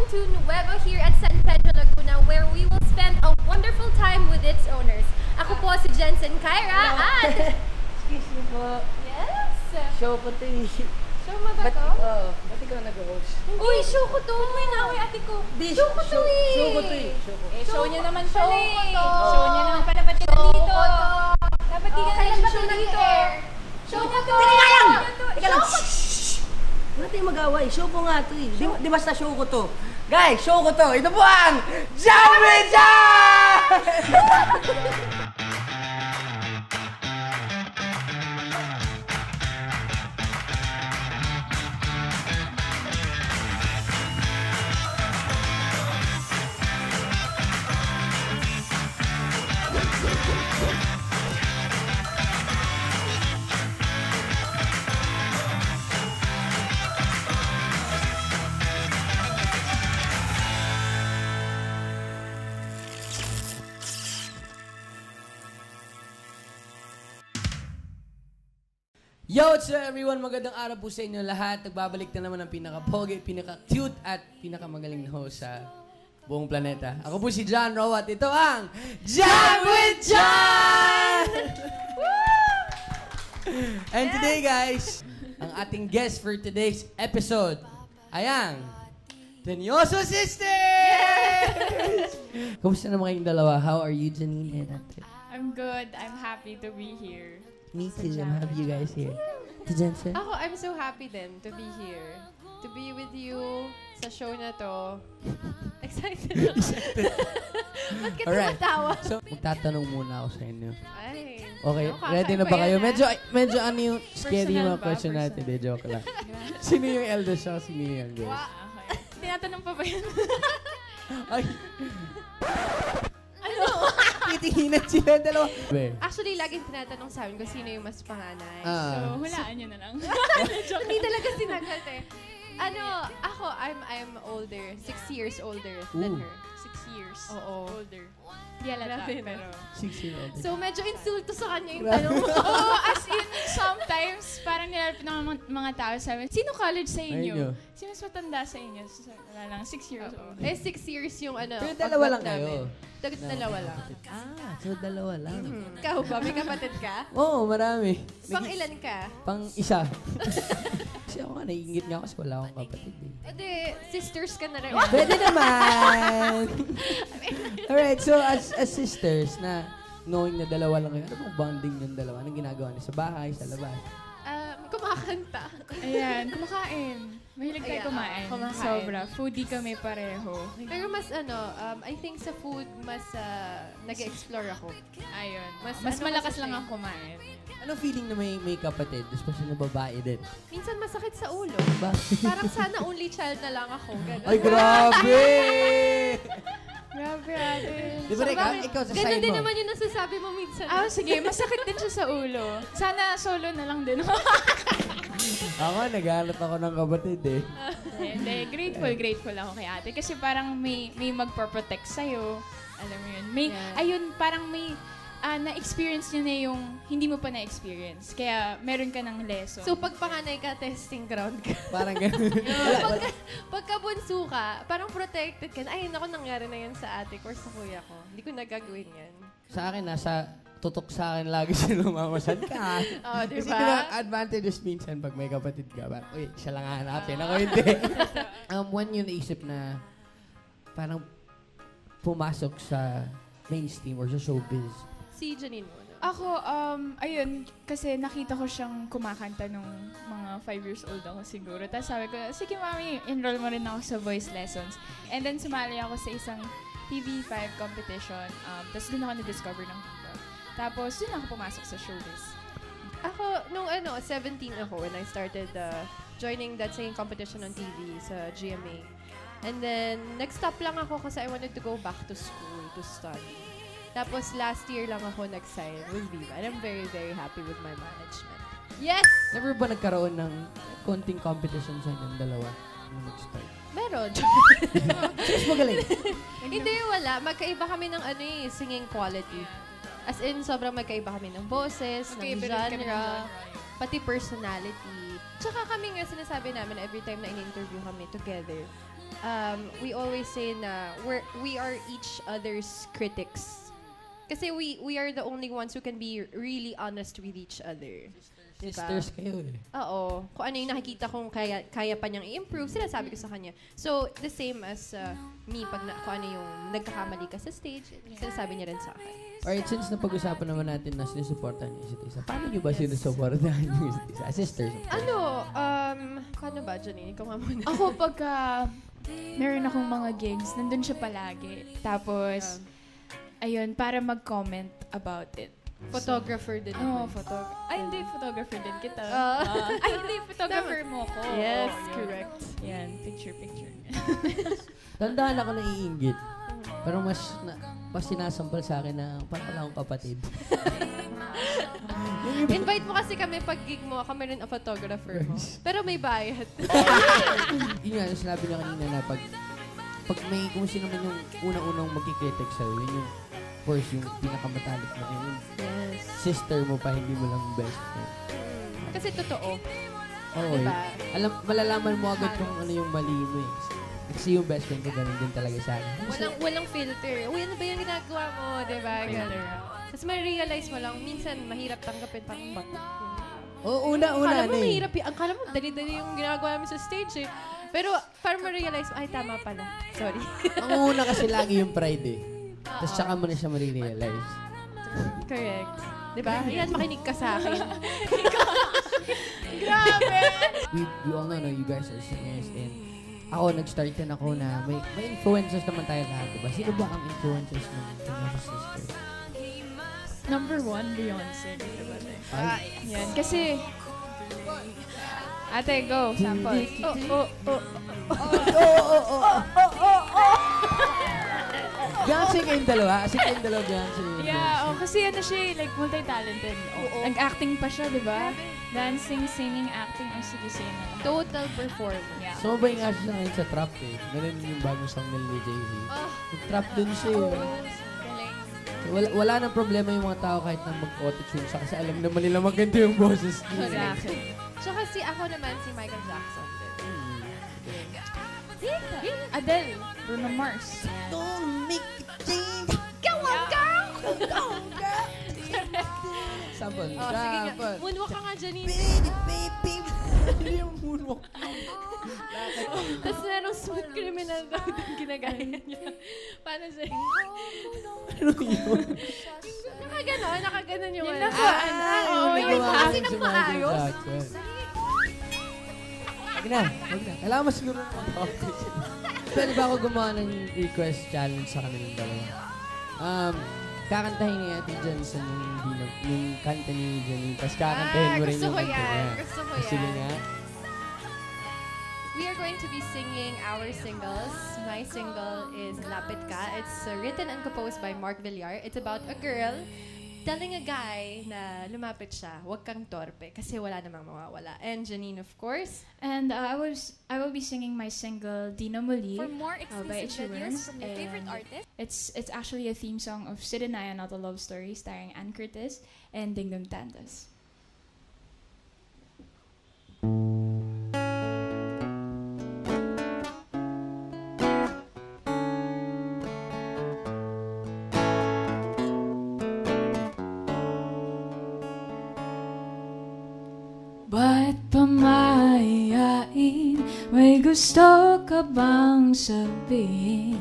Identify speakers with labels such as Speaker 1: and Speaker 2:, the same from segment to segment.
Speaker 1: to Nuevo here at San Pedro Laguna, where we will spend a wonderful time with its owners. Ako po si Jensen Kyra at...
Speaker 2: Excuse me po.
Speaker 1: Yes?
Speaker 2: Show ko to eh.
Speaker 1: Show mo ba to?
Speaker 2: Oo. Ba't ikaw nag-host?
Speaker 1: Uy, show ko to. May naway ate ko. Show ko to eh.
Speaker 2: Show ko to eh.
Speaker 3: Show niya naman pala eh.
Speaker 1: Show
Speaker 3: Show niya naman pala. Ba't ka nandito? Dapat di ka
Speaker 1: Kailan ba
Speaker 3: show
Speaker 1: ito
Speaker 3: dito.
Speaker 1: Show ko to.
Speaker 2: Teka lang! Teka lang! Wala tayong mag-away. Show ko nga to eh. Di basta show ko to. Guys, show ko to. Ito po ang Jam with Jam!
Speaker 4: Yo, what's up everyone? Magandang araw po sa inyo lahat. Nagbabalik na naman ang pinaka-pogi, pinaka-cute at pinaka-magaling na host sa buong planeta. Ako po si John Rowe at ito ang Jam with John! And today guys, ang ating guest for today's episode ay ang Tenyoso Sisters! Kamusta naman kayong dalawa? How are you, Janine and Ate?
Speaker 3: I'm good. I'm happy to be here.
Speaker 4: Me too. I'm happy you guys here. To Jensen?
Speaker 1: Ako, I'm so happy din to be here. To be with you sa show na to. Excited ako. Ba't ka tumatawa?
Speaker 4: So, magtatanong muna ako sa inyo.
Speaker 1: Ay.
Speaker 4: Okay,
Speaker 1: Nakaka-
Speaker 4: ready na ba kayo? Medyo ano yung scary yung mga
Speaker 3: Personal ba?
Speaker 4: question natin. De, joke lang. Sino yung eldest siya? Sino yung youngest?
Speaker 3: Okay. Tinatanong pa ba yun?
Speaker 4: Ay. Titinginan sila dalawa.
Speaker 1: Actually, laging tinatanong sa amin kung sino yung mas panganay.
Speaker 3: So, hulaan nyo na lang.
Speaker 1: Hindi talaga sinagot eh. Ako, I'm older. 6 years older than her.
Speaker 3: 6 years.
Speaker 1: Oo.
Speaker 3: Older. Di halata,
Speaker 1: Grabe, no?
Speaker 3: pero...
Speaker 4: 6 years old.
Speaker 1: So, medyo insulto sa kanya yung tanong mo.
Speaker 3: Oo, as in, sometimes, parang nilalapit ng mga tao sabi, sino college sa
Speaker 4: Ayun.
Speaker 3: inyo? Sino mas matanda sa inyo? So, wala lang, 6 years old.
Speaker 1: Eh, 6 years yung
Speaker 4: Pero dalawa lang
Speaker 1: pagkat
Speaker 4: kayo.
Speaker 1: namin. Dalawa lang.
Speaker 4: So dalawa lang.
Speaker 1: Ikaw ba? May kapatid ka?
Speaker 4: Oo, marami.
Speaker 1: Pang ilan ka?
Speaker 4: Pang isa. Kasi ako nga, naiingit nga ako kasi wala akong kapatid eh.
Speaker 1: Ede, sisters ka na rin.
Speaker 4: Pwede naman! Alright, so as sisters na knowing na dalawa lang kayo, ano bang bonding yung dalawa? Anong ginagawa niyo? Sa bahay, sa labas?
Speaker 1: Kumakanta.
Speaker 3: Ayan, kumakain. Mahilig tayo
Speaker 1: Ayan,
Speaker 3: kumain.
Speaker 1: kumakain.
Speaker 3: Sobra. Foodie kami pareho.
Speaker 1: Pero mas I think sa food, mas nag-explore ako.
Speaker 3: Ayun.
Speaker 1: Mas
Speaker 3: Mas
Speaker 1: ano
Speaker 3: malakas
Speaker 1: kasi
Speaker 3: lang
Speaker 1: siya?
Speaker 3: ang kumain.
Speaker 4: Anong feeling na may kapatid? Especially na babae din.
Speaker 1: Minsan masakit sa ulo.
Speaker 4: Bakit?
Speaker 1: Parang sana only child na lang ako. Ganun.
Speaker 4: Ay, grabe!
Speaker 3: Grabe, ate.
Speaker 4: Di ba, Rick? Ikaw sa
Speaker 1: Ganun
Speaker 4: side
Speaker 1: din
Speaker 4: mo.
Speaker 1: naman yung nasasabi mo minsan.
Speaker 3: Sige. Masakit din siya sa ulo. Sana solo na lang din.
Speaker 4: Ako, naghanap ako ng kapatid eh.
Speaker 3: Hindi, grateful ako kay ate. Kasi parang may magpo-protect sa'yo. Alam mo yun. Parang may na-experience niya na yung hindi mo pa na-experience. Kaya meron ka ng lesson.
Speaker 1: So, pag panganay ka, testing ground ka.
Speaker 4: Parang gano'n.
Speaker 1: Pagka bunso ka, parang protected ka. Ay, naku, nangyari na yan sa ate ko or sa kuya ko. Hindi ko nagagawin yan.
Speaker 4: Sa akin, tutok sa akin lagi sila mamamasad ka.
Speaker 1: Oh, di
Speaker 4: Kasi
Speaker 1: ba?
Speaker 4: diba, advantages minsan pag may kapatid ka. Parang, uy, siya lang hanapin. Ako hindi. When yun naisip na parang pumasok sa mainstream or sa showbiz?
Speaker 1: Si Janine muna.
Speaker 3: Ako, ayun, kasi nakita ko siyang kumakanta nung mga 5 years old ako siguro. Tapos sabi ko, sige mami, enroll mo rin ako sa voice lessons. And then sumali ako sa isang TV5 competition. Tapos doon ako na-discover ng diva. Tapos doon ako pumasok sa showbiz.
Speaker 1: Ako, nung 17 ako when I started joining that same competition on TV sa GMA. And then, nag-stop lang ako kasi I wanted to go back to school to study. Tapos last year lang ako nag-sign with Viva. And I'm very, very happy with my management. Yes!
Speaker 4: Never ba nagkaroon ng konting competition sa inyong dalawa nung nag-start?
Speaker 1: Meron.
Speaker 4: Mas magaling.
Speaker 1: Hindi, wala. Magkaiba kami ng singing quality. As in, sobrang magkaiba kami ng boses, ng genre, pati personality. Tsaka kami nga sinasabi namin every time na in-interview kami together, we always say na we are each other's critics. Kasi we are the only ones who can be really honest with each other. Diba?
Speaker 4: Sisters kayo eh.
Speaker 1: Oo. Kung ano yung nakikita kong kaya pa niyang i-improve, sinasabi ko sa kanya. So, the same as me, kung ano yung nagkakamali ka sa stage, sinasabi niya rin sa akin.
Speaker 4: Alright, since napag-usapan naman natin na sinusuportahan niyo isa't isa, paano niyo ba sinusuportahan niyo isa't isa? Sisters, of course.
Speaker 1: Paano ba, Janine? Ikaw nga muna.
Speaker 3: Ako pagka meron akong mga gigs, nandun siya palagi. Tapos, ayun, para mag-comment about it.
Speaker 1: Photographer din
Speaker 3: Oo,
Speaker 1: ako.
Speaker 3: Ay, hindi, photographer din kita.
Speaker 1: Ah.
Speaker 3: Ay, hindi, photographer mo ko.
Speaker 1: Yes,
Speaker 3: Oo, yun.
Speaker 1: correct.
Speaker 3: Yan, picture.
Speaker 4: Tandaan ako naiinggit. Pero mas sinasampal sa akin na parang wala akong kapatid.
Speaker 1: Invite mo kasi kami pag gig mo, kami rin ang photographer mo. Pero may bayad.
Speaker 4: Yun nga, sinabi niya kanina na pag may kung sino man yung unang-unang magkikritik sa'yo, yun yung course, yung pinakamatalik mo. Yung
Speaker 1: Yes.
Speaker 4: sister mo pa, hindi mo lang best friend.
Speaker 1: Kasi totoo.
Speaker 4: Oo,
Speaker 1: Diba?
Speaker 4: malalaman mo agad kung ano yung mali mo eh. Kasi yung best friend ko, ganun din talaga sa akin.
Speaker 1: Walang filter. Uy, ano ba yung ginagawa mo? Diba?
Speaker 3: Filter.
Speaker 1: Tapos ma-realize mo lang, minsan mahirap tanggapin parang bato.
Speaker 4: Oo, una-una
Speaker 1: Akala mo
Speaker 4: na eh.
Speaker 1: mahirap akala mo dali-dali yung ginagawa namin sa stage eh. Pero parang ma-realize mo, ay tama pala. Sorry.
Speaker 4: Ang una kasi lagi yung pride eh. Tapos tsaka mo na siya marirealize.
Speaker 1: Correct. Diba? Yan, makinig ka sa akin.
Speaker 3: Grabe!
Speaker 4: We all know you guys are singers and ako, nag-start din ako na may influencers naman tayo lahat, diba? Sino ba ang influencers ng mga sisters?
Speaker 3: Number 1, Beyonce.
Speaker 4: Ay,
Speaker 3: Yan, kasi... Ate, go. Sample.
Speaker 4: Beyonce kayong dalawa? Kasi kayong dalawa Beyonce.
Speaker 3: Yeah, kasi ano siya, like, multi-talented. Nag-acting pa siya, di ba? Dancing, singing, acting. Ang sige na lang.
Speaker 1: Total performance.
Speaker 3: Yeah.
Speaker 4: Sumabay nga siya ngayon sa trap eh. Ganun yung bagong song nila Jay-Z. Nag-trap dun siya eh.
Speaker 1: Galing.
Speaker 4: Wala nang problema yung mga tao kahit na mag-auto-tune siya kasi alam naman nila maganda yung boses niya.
Speaker 3: Exactly.
Speaker 1: Tsaka ako naman, si Michael Jackson din.
Speaker 3: Adele, Bruno Mars.
Speaker 4: Don't make it change.
Speaker 1: Go on, girl!
Speaker 4: Sample.
Speaker 1: Oh, sige nga. Moonwalk ka nga, Janine.
Speaker 4: Baby. Hindi yung moonwalk.
Speaker 1: Tapos merong smooth criminal daw din ginagaya niya. Paano siya?
Speaker 4: Ano yun?
Speaker 1: Nakaganon yung
Speaker 3: Yun
Speaker 1: ano.
Speaker 3: lang po,
Speaker 1: Oo,
Speaker 4: May
Speaker 1: yung
Speaker 4: gawa
Speaker 1: kasi
Speaker 4: rin
Speaker 1: ng
Speaker 4: si Michael
Speaker 1: maayos.
Speaker 4: Jackson. Wag na. Kailangan mas siguro ng mga topics. Pwede ba ako gumawa ng request challenge sa kanilang dalawa? Kakantahin ni Ate Johnson yung kanta ni Janine. Tapos kakantahin mo rin
Speaker 1: gusto
Speaker 4: yung
Speaker 1: ko
Speaker 4: kanta
Speaker 1: yan.
Speaker 4: niya.
Speaker 1: Gusto ko
Speaker 4: Sige
Speaker 1: yan.
Speaker 4: nga.
Speaker 1: We are going to be singing our singles. My single is Lapit Ka. It's written and composed by Mark Villar. It's about a girl telling a guy na lumapit siya, huwag kang torpe kasi wala namang mawawala. And Janine, of course.
Speaker 3: And I will be singing my single Dino Muli.
Speaker 5: For more
Speaker 3: by
Speaker 5: exclusive
Speaker 3: Itchy
Speaker 5: videos
Speaker 3: Worms,
Speaker 5: from your favorite
Speaker 3: and
Speaker 5: artists,
Speaker 3: It's actually a theme song of Sid and I, Not a Love Story, starring Ann Curtis and Dingdong Tandas. Ba't pamayain? May gusto ka bang sabihin?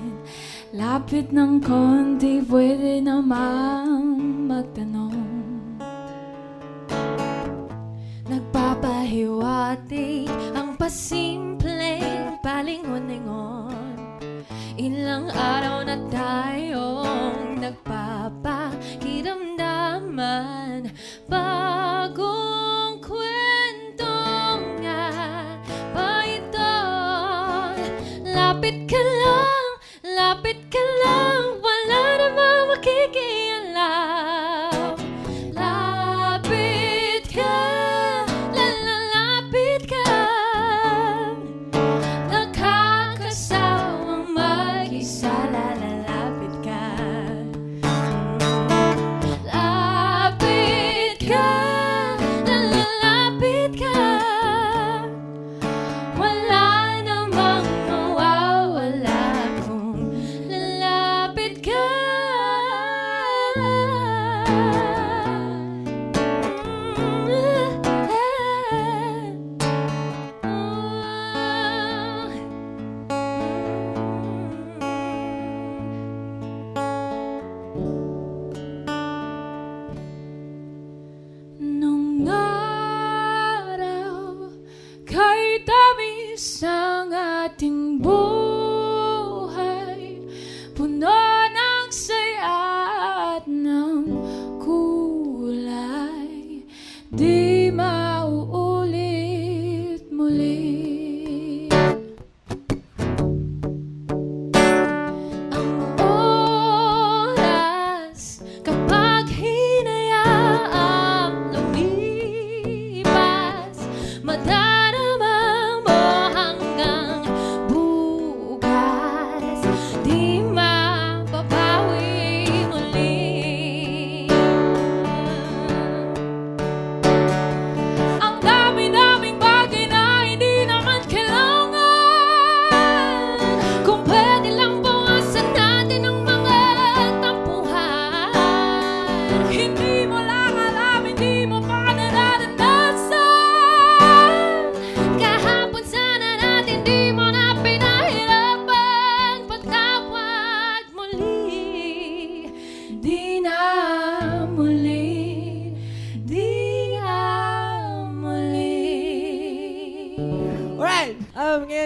Speaker 3: Lapit ng konti, pwede namang magtanong. Nagpapahiwatig ang pasimpleng palingon-lingon. Ilang araw na tayong nagpapakiramdaman. Bagong kwento nga ba ito? Lapit ka lang, wala namang makikialam. Lapit ka, lalapit ka. Nakakasawang mag-isa, lalapit ka. Lapit ka, lalapit ka. Wala namang mawawala.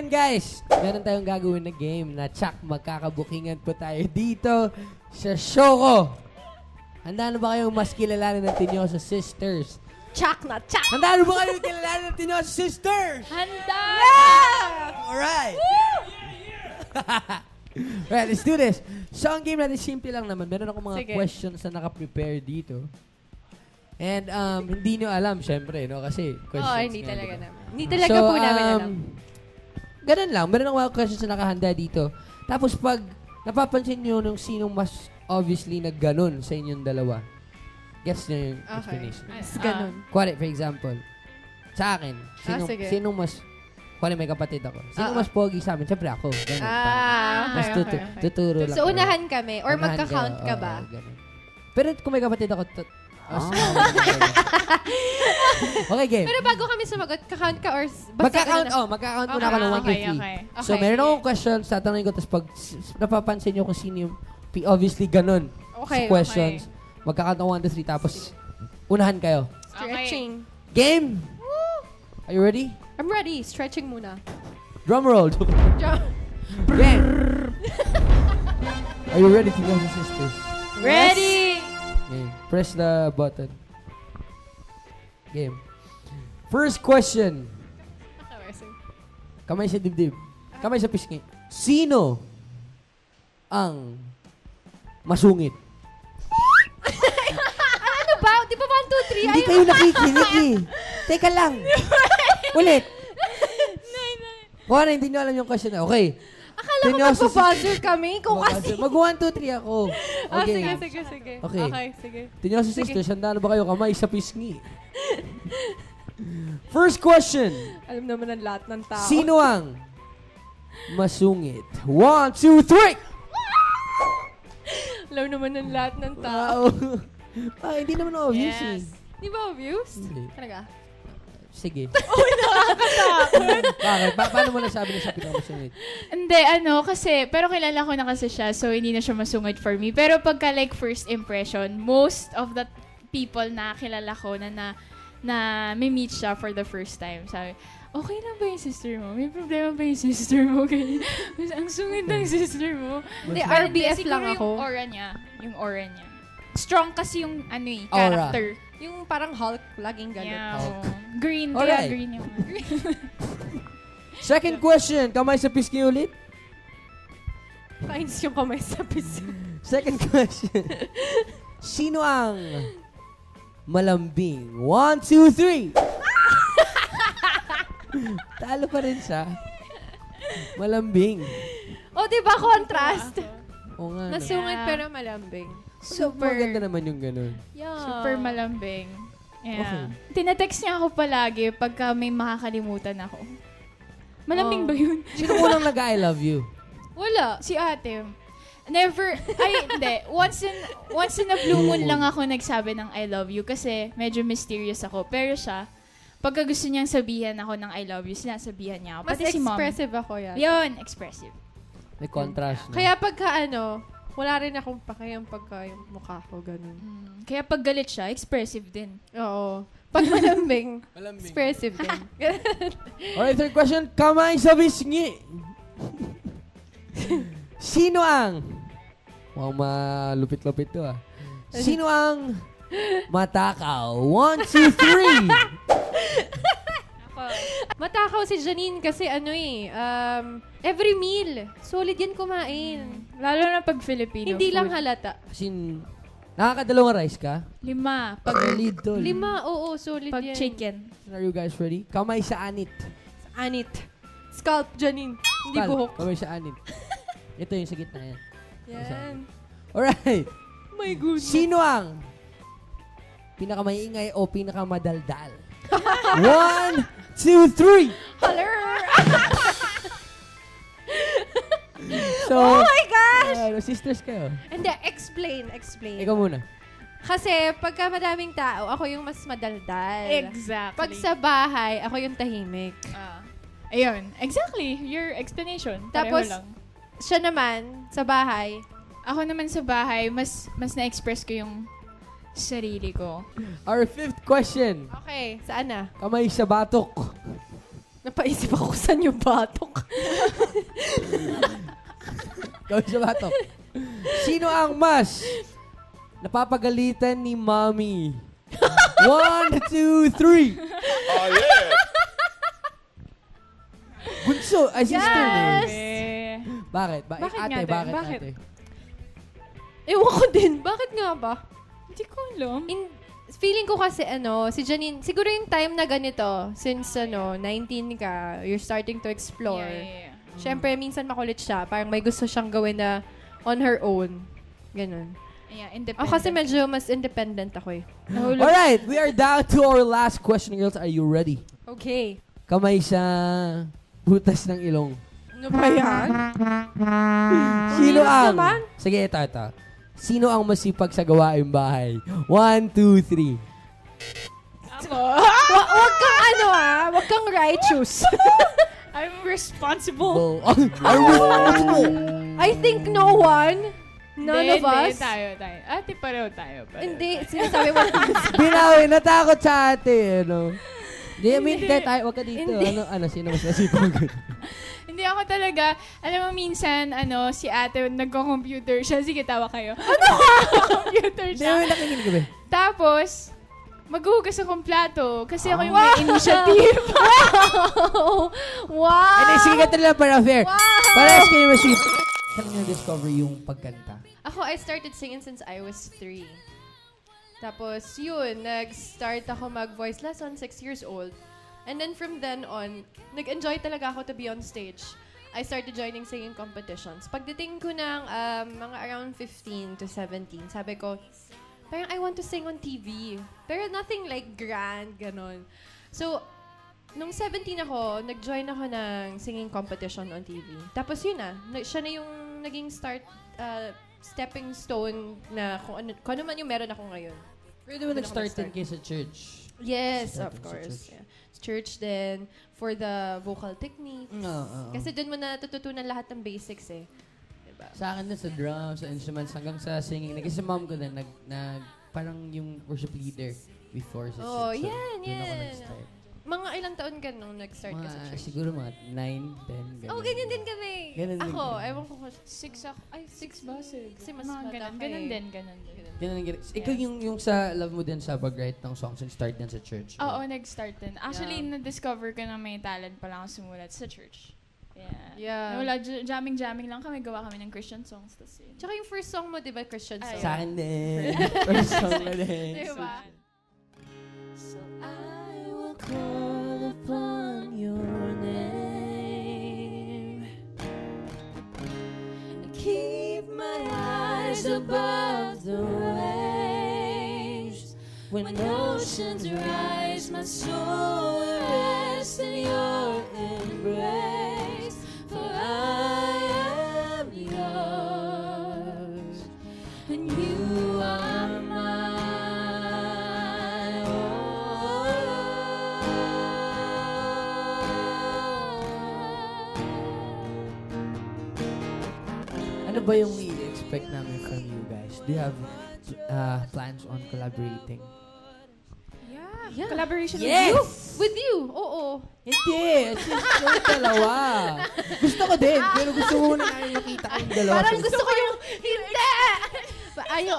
Speaker 4: ngayon, guys, meron tayong gagawin na game na tsak, magkakabukingan po tayo dito sa show ko. Handa na ba kayong mas kilalanin ng Tinyoso Sisters?
Speaker 1: Chak na chak!
Speaker 4: Handa na ba kayong kilalanin ng Tinyoso Sisters?
Speaker 3: Handa!
Speaker 4: Alright! Well, let's do this. So, ang game natin, simple lang naman. Meron ako mga
Speaker 1: Sige.
Speaker 4: questions na naka-prepare dito. And hindi nyo alam, syempre, no? Kasi questions
Speaker 1: Oo, hindi
Speaker 4: nga,
Speaker 1: talaga
Speaker 4: diba?
Speaker 1: naman. Hindi talaga po namin alam.
Speaker 4: Ganun lang. Meron akong mga questions na nakahanda dito. Tapos pag napapansin nyo nung sinong mas obviously na ganun sa inyong dalawa, gets nyo yung
Speaker 1: Okay.
Speaker 4: explanation.
Speaker 1: Mas ganun.
Speaker 4: Kuwari, for example, sa akin,
Speaker 1: sige.
Speaker 4: sinong mas, kuwari may kapatid ako, sino mas pogi sa amin? Siyempre ako. Ganun. Mas
Speaker 1: Okay.
Speaker 4: tuturo lang.
Speaker 1: So,
Speaker 4: ako.
Speaker 1: unahan kami or
Speaker 4: Unahan
Speaker 1: magka-count ka
Speaker 4: oo,
Speaker 1: ba?
Speaker 4: ganun. Pero kung may kapatid ako, okay, game.
Speaker 1: Pero bago kami sumagot, ka-count ka or basta
Speaker 4: Magka-count muna ako ng 1 to 3.
Speaker 3: Okay.
Speaker 4: So, meron akong questions, tatanungin ko, tapos pag napapansin nyo kung sino yung, obviously, ganun.
Speaker 1: Okay,
Speaker 4: Sa questions, magka-count ng 1 to 3, tapos, unahan kayo.
Speaker 1: Stretching.
Speaker 4: Game! Are you ready?
Speaker 1: I'm ready. Stretching muna.
Speaker 4: Drum roll. Game! Are you ready to go, sisters?
Speaker 3: Ready!
Speaker 4: Okay. Press the button. Game. First question. Kamay sa dibdib. Kamay sa pisngi. Sino ang masungit?
Speaker 1: Ano ba? Di ba 1, 2, 3?
Speaker 4: Hindi kayo nakikinig eh. Teka lang. Ulit. Wala, hindi nyo alam yung question na. Okay.
Speaker 1: Akala ko magpa-buzzer kami kung kasi.
Speaker 4: Mag 1, 2, 3 ako. Okay.
Speaker 1: Sige.
Speaker 4: Okay.
Speaker 1: Sige.
Speaker 4: Tingnan si sisters, handa na ba kayo kamay sa pisngi? First question.
Speaker 1: Alam naman ang lahat ng tao.
Speaker 4: Sino ang masungit? 1, 2, 3!
Speaker 1: Alam naman ng lahat ng tao.
Speaker 4: Wow. Hindi naman obvious eh.
Speaker 1: Di ba obvious?
Speaker 4: Hindi.
Speaker 1: Talaga?
Speaker 4: Sige. Bakit? Paano mo nasabi na siya pinakamasungit?
Speaker 3: Hindi, kasi, pero kilala ko na kasi siya, so hindi na siya masungit for me. Pero pagka like first impression, most of the people na kilala ko na may meet siya for the first time, sabi, okay lang ba yung sister mo? May problema ba yung sister mo? Ang sungit ng sister mo.
Speaker 1: Hindi,
Speaker 3: Pero
Speaker 1: RBF lang
Speaker 3: siguro
Speaker 1: ako.
Speaker 3: Yung aura niya. Strong kasi yung
Speaker 4: Aura.
Speaker 3: character.
Speaker 1: Yung parang Hulk, laging ganun.
Speaker 3: Yeah.
Speaker 4: Hulk.
Speaker 3: Green,
Speaker 4: Alright.
Speaker 3: kaya green yung
Speaker 4: Second question. Kamay sa pisngi ulit?
Speaker 1: Finds yung kamay sa piso.
Speaker 4: Second question. Sino ang malambing? 1, 2, 3! Talo pa rin siya. Malambing.
Speaker 1: O, di ba contrast?
Speaker 4: O nga.
Speaker 1: Nasungit
Speaker 3: Yeah.
Speaker 1: pero malambing.
Speaker 4: Super. Maganda naman yung ganun.
Speaker 1: Yeah.
Speaker 3: super malambing. Yeah.
Speaker 4: Okay.
Speaker 3: Tinetext niya ako palagi pagka may makakalimutan ako. Malambing ba yun?
Speaker 4: Sino unang nag-I love you?
Speaker 1: Wala.
Speaker 3: Si ate. Never, hindi. Once in a blue moon lang ako nagsabi ng I love you kasi medyo mysterious ako. Pero siya, pagka gusto niyang sabihan ako ng I love you, sinasabihan niya ako.
Speaker 1: Mas
Speaker 3: Pati si mom.
Speaker 1: expressive ako yan.
Speaker 3: Yun, expressive.
Speaker 4: May contrast. No?
Speaker 1: Kaya pagka wala rin akong pakayang pagka yung mukha ko, ganun.
Speaker 3: Kaya pag galit siya, expressive din.
Speaker 1: Oo. Pag malambing, expressive din.
Speaker 4: Alright, third question. Kamay sa bisngi. Sino ang... Wow, malupit-lupit to ah. Sino ang matakaw? 1, 2, 3!
Speaker 1: Matakaw si Janine kasi every meal, solid yan kumain.
Speaker 3: Lalo na pag Filipino
Speaker 1: Hindi
Speaker 3: food.
Speaker 1: lang halata.
Speaker 4: Sin... Nakakadalawang rice ka?
Speaker 3: 5. Pag
Speaker 4: Lead to.
Speaker 1: 5, oo, solid
Speaker 3: pag
Speaker 1: yan.
Speaker 3: chicken.
Speaker 4: Are you guys ready? Kamay sa anit.
Speaker 1: Anit. Scalp, Janine. Hindi
Speaker 4: Pal,
Speaker 1: buhok.
Speaker 4: Kamay sa anit. Ito yung sa gitna yan.
Speaker 1: Yan.
Speaker 4: Alright.
Speaker 1: My goodness.
Speaker 4: Sino ang pinakamaingay o pinakamadaldal? 1, 2, 3!
Speaker 1: Hello!
Speaker 4: So,
Speaker 1: Oh my gosh!
Speaker 4: sisters kayo.
Speaker 1: Hindi, explain.
Speaker 4: Ikaw muna.
Speaker 1: Kasi pagka madaming tao, ako yung mas madaldal.
Speaker 3: Exactly.
Speaker 1: Pag sa bahay, ako yung tahimik.
Speaker 3: Ayun. Exactly. Your explanation.
Speaker 1: Tapos,
Speaker 3: Pareho lang.
Speaker 1: Siya naman, sa bahay,
Speaker 3: Ako naman sa bahay, mas na-express ko yung sarili ko.
Speaker 4: Our fifth question.
Speaker 1: okay, saan na?
Speaker 4: Kamay sa batok.
Speaker 1: Napaisip ako saan yung batok.
Speaker 4: Gawin sa batok. Sino ang mas napapagalitan ni Mommy? 1, 2, 3.
Speaker 5: Oh, yeah.
Speaker 4: Bunso, ay sister
Speaker 1: Yes!
Speaker 4: name.
Speaker 3: Eh,
Speaker 4: Bakit?
Speaker 3: Bakit nga
Speaker 4: Ate,
Speaker 3: din?
Speaker 4: bakit
Speaker 3: Bakit?
Speaker 4: ate?
Speaker 1: Ewan ko din. Bakit nga ba?
Speaker 3: hindi ko alam.
Speaker 1: Feeling ko kasi si Janine, siguro yung time na ganito, since 19 ka, you're starting to explore.
Speaker 3: Yeah.
Speaker 1: Siyempre, minsan makulit siya. Parang may gusto siyang gawin na on her own. Ganun.
Speaker 3: Yeah, independent.
Speaker 1: Ako kasi medyo mas independent ako eh.
Speaker 3: Nahulog.
Speaker 4: Alright, we are down to our last question, girls. Are you ready?
Speaker 1: Okay.
Speaker 4: Kamay sa butas ng ilong.
Speaker 1: Ano ba yan?
Speaker 4: Sino
Speaker 1: Linis
Speaker 4: ang...
Speaker 1: naman.
Speaker 4: Sige, ito. Sino ang masipag sa gawaing bahay? 1, 2, 3.
Speaker 3: Ako.
Speaker 1: Wag kang wag kang righteous.
Speaker 3: I'm responsible.
Speaker 4: I'm responsible.
Speaker 1: I think no one. None of us.
Speaker 3: Hindi, tayo. Ate, pareho tayo.
Speaker 1: Hindi, sinasabi mo.
Speaker 4: Binawi, natakot sa ate, ano? Hindi, I mean,
Speaker 3: Hindi.
Speaker 4: tayo, wag ka dito.
Speaker 1: Hindi.
Speaker 4: Sino mas masipag?
Speaker 3: Hindi ako talaga. Alam mo, minsan, si ate, nagko-computer siya. Sige, tawa kayo. Computer
Speaker 4: Hindi,
Speaker 3: siya.
Speaker 4: nakikinig ka ba?
Speaker 3: Tapos, maghuhugas akong plato. Kasi ako yung may initiative.
Speaker 1: Wow!
Speaker 4: Hindi, sige ka talaga para fair.
Speaker 1: Wow!
Speaker 4: Parehas kayo masip. Saan niyo discover yung pagkanta?
Speaker 1: Ako, I started singing since I was 3. Tapos, yun, nag-start ako mag-voice lesson, 6 years old. And then from then on, nag-enjoy talaga ako to be on stage. I started joining singing competitions. Pagdating ko ng mga around 15 to 17, sabi ko, parang I want to sing on TV. Pero nothing like grand, ganon. So, nung 17 ako, nag-join ako ng singing competition on TV. Tapos yun siya na yung naging stepping stone na kung ano man yung meron ako ngayon.
Speaker 4: Pero di ba nag-start din kayo sa church?
Speaker 1: Yes,
Speaker 4: Started
Speaker 1: of
Speaker 4: sa
Speaker 1: course.
Speaker 4: church.
Speaker 1: Yeah. Church din, for the vocal techniques.
Speaker 4: Oo.
Speaker 1: Kasi doon mo natututunan lahat ng basics eh. Diba?
Speaker 4: Sa akin din sa drums, sa instruments, hanggang sa singing. Kasi mom ko din, parang yung worship leader before sa
Speaker 1: Oh,
Speaker 4: church. So,
Speaker 1: yan.
Speaker 4: doon ako nag-start.
Speaker 1: Mga ilang taon ka nung nag-start ka sa church?
Speaker 4: Siguro mga 9, 10, ganun.
Speaker 1: Oh, ganyan din kami.
Speaker 4: Ganun din
Speaker 1: Ako,
Speaker 4: kami.
Speaker 1: ewan ko kung
Speaker 3: 6 ako. Ay, 6 ba? 6.
Speaker 1: Kasi mas
Speaker 3: Mga
Speaker 1: bata
Speaker 3: ganun.
Speaker 1: ka
Speaker 3: Ganun
Speaker 1: eh.
Speaker 3: din.
Speaker 4: Ganun. Ikaw yung sa love mo din sa pag-write ng songs and start din sa church.
Speaker 3: Oo, nag-start din. Actually,
Speaker 1: Yeah.
Speaker 3: na-discover ko na may talent pa lang ako sumulat sa church.
Speaker 1: Yeah.
Speaker 3: Wala, jamming lang kami. Gawa kami ng Christian songs. Tas yun.
Speaker 1: Tsaka yung first song mo, di ba, Christian
Speaker 3: Ay,
Speaker 1: song?
Speaker 4: Sa akin din. First song na din.
Speaker 3: Diba?
Speaker 1: So I will call upon your name and keep my eyes above the waves. When oceans rise, my soul will rest in your embrace. For I am yours, and you are mine.
Speaker 4: Ano ba yung i-expect namin from you guys? Do you have plans on collaborating?
Speaker 3: Yeah. Collaboration
Speaker 4: Yes!
Speaker 1: With you? Oo.
Speaker 4: Hindi! Yung dalawa. Gusto ko din. Pero gusto mo na namin makita kayong dalawa.
Speaker 1: Parang
Speaker 4: sa-
Speaker 1: gusto ko yung... Hindi!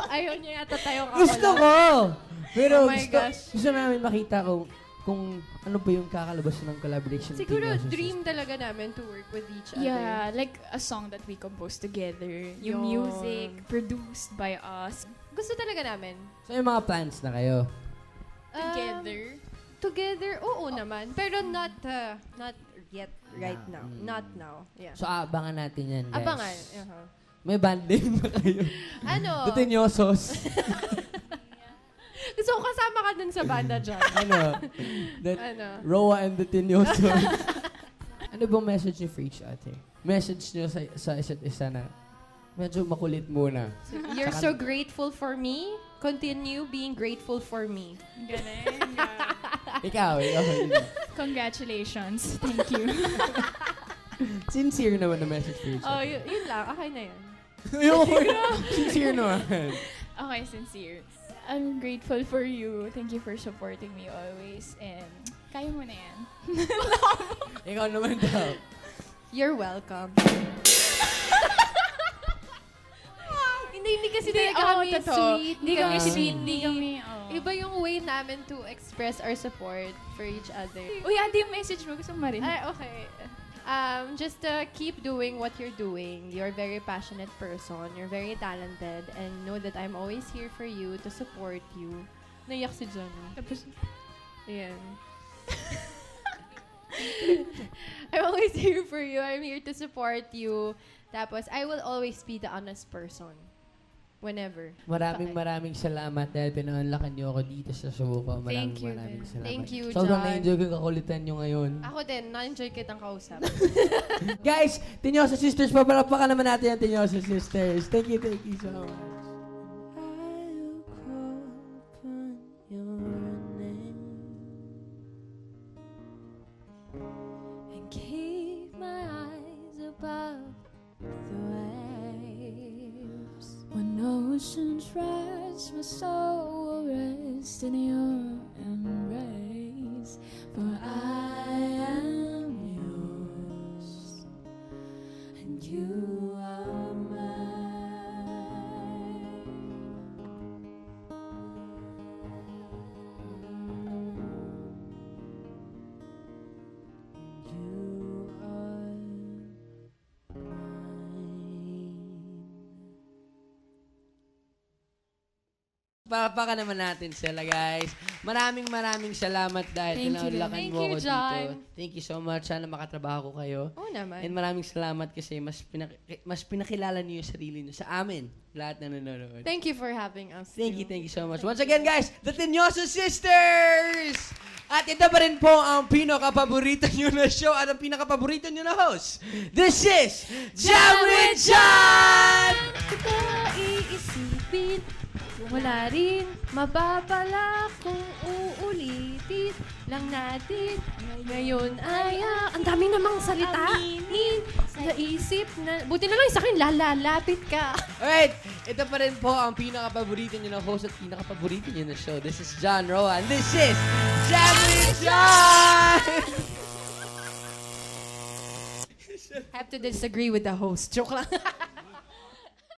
Speaker 1: Ayaw niya yata tayo ako.
Speaker 4: Gusto ko! Pero
Speaker 1: Oh my gosh.
Speaker 4: gusto namin makita kung ano ba yung kakalabas ng collaboration.
Speaker 1: Siguro
Speaker 4: between us.
Speaker 1: dream talaga namin to work with each other.
Speaker 3: Yeah, like a song that we composed together. Yung
Speaker 1: Yun.
Speaker 3: music produced by us.
Speaker 1: Gusto talaga namin.
Speaker 4: So yung mga plans na kayo.
Speaker 1: Together, oo naman. Pero not yet right now. Not now. Yeah.
Speaker 4: So abangan natin yan, guys.
Speaker 1: Abangan.
Speaker 4: May banding ba kayo?
Speaker 1: Ano?
Speaker 4: Tutinyosos.
Speaker 1: Gusto ko kasama ka dun sa banda dyan.
Speaker 4: Ano? That
Speaker 1: Ano?
Speaker 4: Roa and the Tinyosos. Ano bang message niyo for each other? Message niyo sa isa't isa na medyo makulit muna.
Speaker 1: You're so grateful for me. Continue being grateful for me.
Speaker 3: Galing.
Speaker 4: Ikaw.
Speaker 3: Congratulations. Thank you.
Speaker 4: Sincere naman na message for each
Speaker 1: Oh,
Speaker 4: other.
Speaker 1: yun lang. Okay na yun.
Speaker 4: Sincere naman.
Speaker 3: Okay, sincere. I'm grateful for you. Thank you for supporting me always. And Kaya mo na yan.
Speaker 4: Ikaw naman daw.
Speaker 1: You're welcome. Hindi kasi talaga kami sweet.
Speaker 3: Hindi kami
Speaker 1: guys.
Speaker 3: sweet. Hindi kami,
Speaker 1: Iba yung way namin to express our support for each other.
Speaker 3: Uy, ate yung message mo. Gusto mo rin?
Speaker 1: Ay, okay. Just keep doing what you're doing. You're a very passionate person. You're very talented. And know that I'm always here for you to support you. Naiyak si Johnny.
Speaker 3: Tapos,
Speaker 1: Ayan. I'm always here for you. I'm here to support you. Tapos, I will always be the honest person. Whenever.
Speaker 4: Maraming salamat dahil pinaunlakan niyo ako dito sa show ko. Maraming salamat.
Speaker 1: Thank you,
Speaker 4: Sobrang
Speaker 1: John.
Speaker 4: na-enjoy ko yung kakulitan niyo ngayon.
Speaker 1: Ako din, na-enjoy kitang kausap.
Speaker 4: Guys, Tinyoso Sisters, papalapakan naman natin ang Tinyoso Sisters. Thank you so much.
Speaker 1: And keep my eyes above the waves.
Speaker 3: when oceans rise, my soul will rest in your embrace. For I am yours, and you are mine.
Speaker 4: Palakpakan naman natin sila, guys. Maraming salamat dahil pinaunlakan
Speaker 1: Thank
Speaker 4: mo
Speaker 1: you,
Speaker 4: ako
Speaker 1: John.
Speaker 4: dito. Thank you so much. Sana makatrabaho ko kayo.
Speaker 1: Oo naman.
Speaker 4: And maraming salamat kasi mas pinakilala niyo yung sarili niyo sa amin. Lahat na nanonood.
Speaker 1: Thank you for having us.
Speaker 4: Thank you so much. Once again, guys, the Tinyoso Sisters! At ito pa rin po ang pinaka-paborito nyo na show at ang pinaka-paborito nyo na host. This is Jam with John!
Speaker 1: Ito iisipin, wala rin mababala kung uulitin lang natin. Ngayon ay ang dami namang salita. Naisip na, buti na lang sa akin, lalalapit ka.
Speaker 4: Alright, ito pa rin po ang pinaka-paborito nyo na host at pinaka-paborito nyo na show. This is John Roa and this is Jam with John!
Speaker 1: Have to disagree with the host. Joke lang.